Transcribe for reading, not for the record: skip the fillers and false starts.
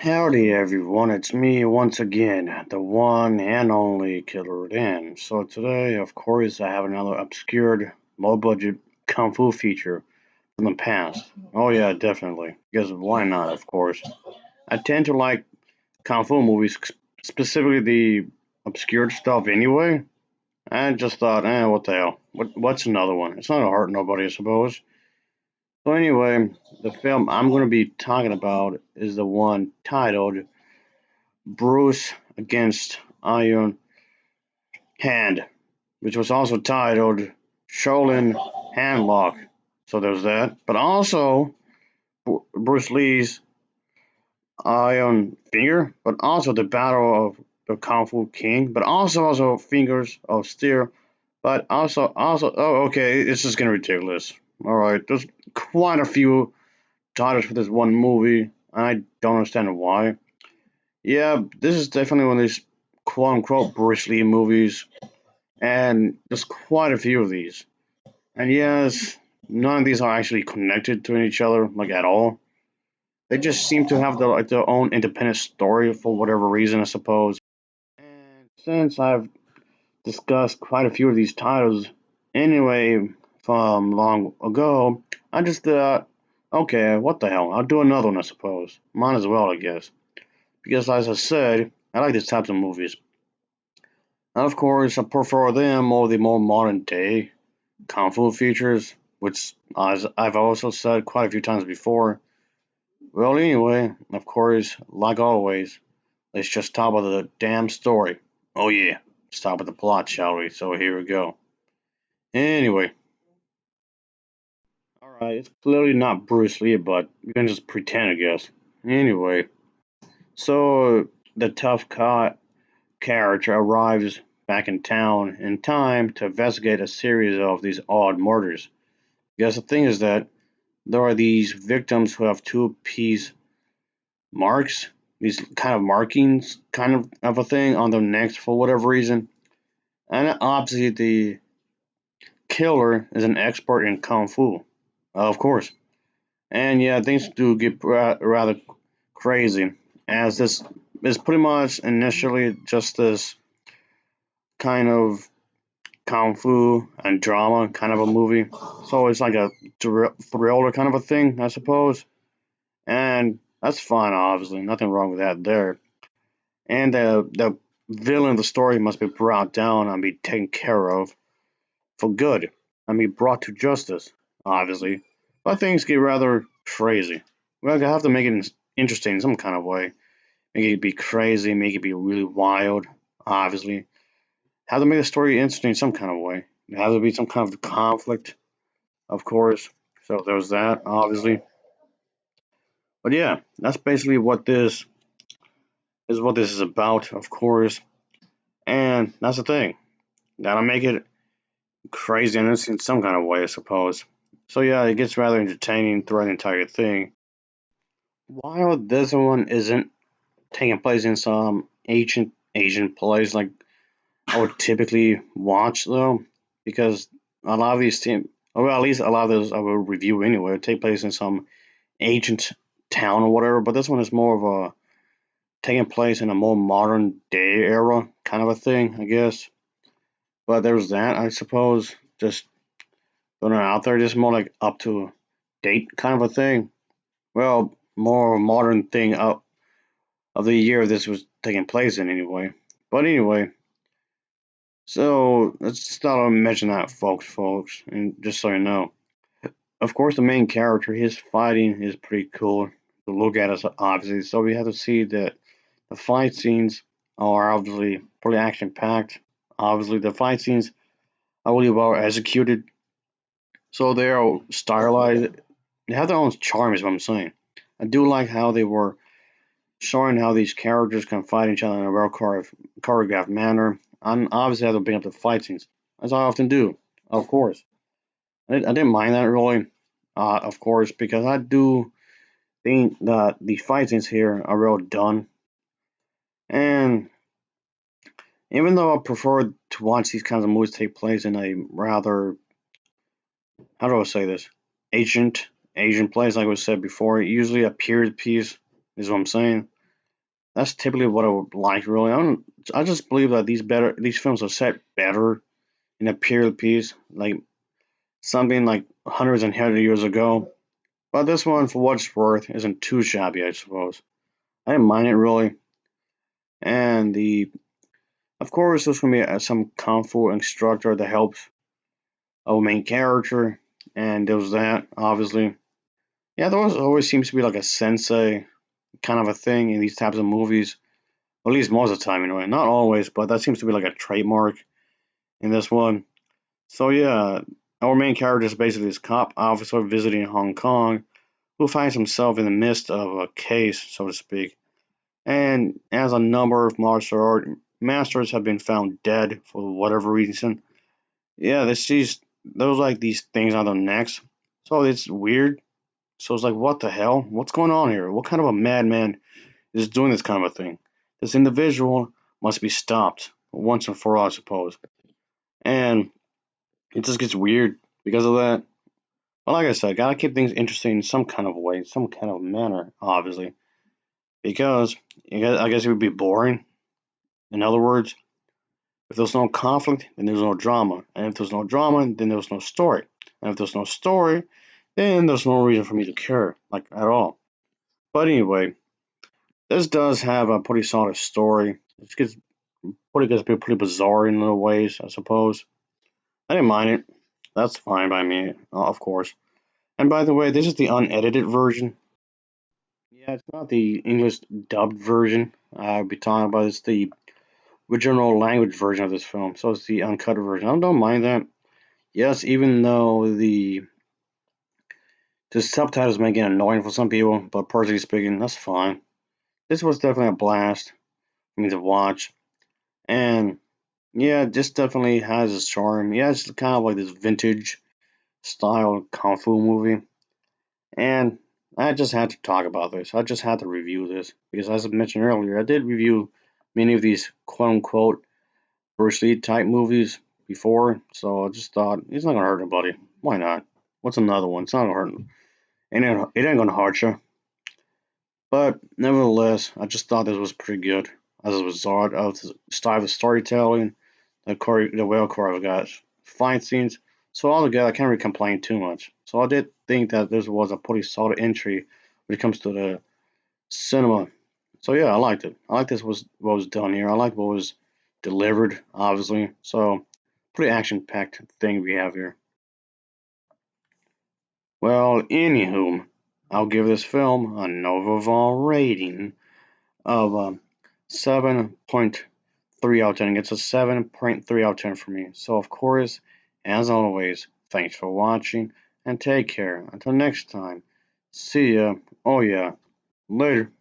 Howdy everyone, it's me once again, the one and only Killer Dan. So today, of course, I have another obscured, low-budget kung fu feature from the past. Oh yeah, definitely. Because why not, of course. I tend to like kung fu movies, specifically the obscured stuff anyway. I just thought, what the hell? What's another one? It's not gonna hurt nobody, I suppose. So anyway, the film I'm going to be talking about is the one titled Bruce against Iron Hand, which was also titled Shaolin Handlock. So there's that. But also Bruce Lee's Iron Finger, but also the Battle of the Kung Fu King, but also Fingers of Steel, but also oh okay, this is getting ridiculous. All right, there's quite a few titles for this one movie, and I don't understand why. Yeah, this is definitely one of these quote unquote Bruce Lee movies, and there's quite a few of these. And yes, none of these are actually connected to each other, like at all. They just seem to have their own independent story for whatever reason, I suppose. And since I've discussed quite a few of these titles anyway from long ago, I just thought, okay, what the hell? I'll do another one, I suppose. Might as well, I guess. Because as I said, I like these types of movies. And of course, I prefer them over the more modern day kung fu features, which, as I've also said quite a few times before. Well, anyway, of course, like always, let's just talk about the damn story. Oh, yeah, let's talk about the plot, shall we? So here we go. Anyway, alright, it's clearly not Bruce Lee, but you can just pretend, I guess. Anyway, so the tough character arrives back in town in time to investigate a series of these odd murders. Because the thing is that there are these victims who have two-piece marks, these kind of markings, kind of a thing on their necks for whatever reason. And obviously, the killer is an expert in kung fu, of course. And yeah, things do get rather crazy, as this is pretty much initially just this kind of kung fu and drama kind of a movie. So it's like a thriller kind of a thing, I suppose. And that's fine, obviously. Nothing wrong with that there. And the villain of the story must be brought down and be taken care of for good and be brought to justice, obviously. But things get rather crazy. Well, I have to make it interesting in some kind of way. Make it be crazy, make it be really wild, obviously. Have to make the story interesting in some kind of way. There has to be some kind of conflict, of course. So there's that, obviously. But yeah, that's basically what this is about, of course. And that's the thing. Gotta make it crazy and interesting in some kind of way, I suppose. So yeah, it gets rather entertaining throughout the entire thing. While this one isn't taking place in some ancient Asian place like I would typically watch though, because a lot of these team, or well, at least a lot of those I will review anyway, would take place in some ancient town or whatever. But this one is more of a taking place in a more modern day era kind of a thing, I guess. But there's that, I suppose. Just throwing it out there, just more like up to date kind of a thing. Well, more modern thing up of the year this was taking place in anyway. But anyway, so let's start to mention that, folks, and just so you know. Of course, the main character, his fighting is pretty cool to look at, us obviously. So we have to see that the fight scenes are obviously pretty action packed. Obviously, the fight scenes are really well executed. So they are stylized. They have their own charm, is what I'm saying. I do like how they were showing how these characters can fight each other in a well choreographed manner. And obviously, I have to bring up the fight scenes, as I often do, of course. I didn't mind that really, of course, because I do think that the fight scenes here are well done. And even though I prefer to watch these kinds of movies take place in a rather, how do I say this, ancient Asian place, like I said before, usually a period piece is what I'm saying. That's typically what I would like. Really, I just believe that these films are set better in a period piece, like something like hundreds and hundreds of years ago. But this one, for what it's worth, isn't too shabby, I suppose. I didn't mind it really, and of course, there's gonna be some kung fu instructor that helps our main character, and there was that obviously. Yeah, there always seems to be like a sensei kind of a thing in these types of movies. At least most of the time, anyway. Not always, but that seems to be like a trademark in this one. So yeah, our main character is basically this cop officer visiting Hong Kong who finds himself in the midst of a case, so to speak. And as a number of martial art masters have been found dead for whatever reason, yeah, those like these things on their necks. So it's weird. So it's like, what the hell? What's going on here? What kind of a madman is doing this kind of a thing? This individual must be stopped once and for all, I suppose. And it just gets weird because of that. But like I said, gotta keep things interesting in some kind of way, some kind of manner, obviously. Because I guess it would be boring. In other words, if there's no conflict, then there's no drama. And if there's no drama, then there's no story. And if there's no story, then there's no reason for me to care, like at all. But anyway, this does have a pretty solid story. Gets pretty bizarre in little ways, I suppose. I didn't mind it. That's fine by me, of course. And by the way, this is the unedited version. Yeah, it's not the English dubbed version. I'll be talking about it's the original language version of this film. So it's the uncut version. I don't mind that. Yes, even though the subtitles may get annoying for some people, but personally speaking, that's fine. This was definitely a blast for me to watch. And yeah, this definitely has its charm. Yeah, it's kind of like this vintage style kung fu movie. And I just had to talk about this. I just had to review this because, as I mentioned earlier, I did review many of these quote unquote Bruce Lee type movies before. So I just thought it's not gonna hurt anybody. Why not? What's another one? It's not gonna hurt. It ain't gonna hurt you. But nevertheless, I just thought this was pretty good as a result of the style of storytelling, the way choreographed got fight scenes. So altogether, I can't really complain too much. So I did think that this was a pretty solid entry when it comes to the cinema. So yeah, I liked it. I liked this was what was done here. I liked what was delivered, obviously. So pretty action packed thing we have here. Well, anywho, I'll give this film a Novaval rating of 7.3 out of 10. It's a 7.3 out of 10 for me. So, of course, as always, thanks for watching and take care. Until next time, see ya. Oh, yeah. Later.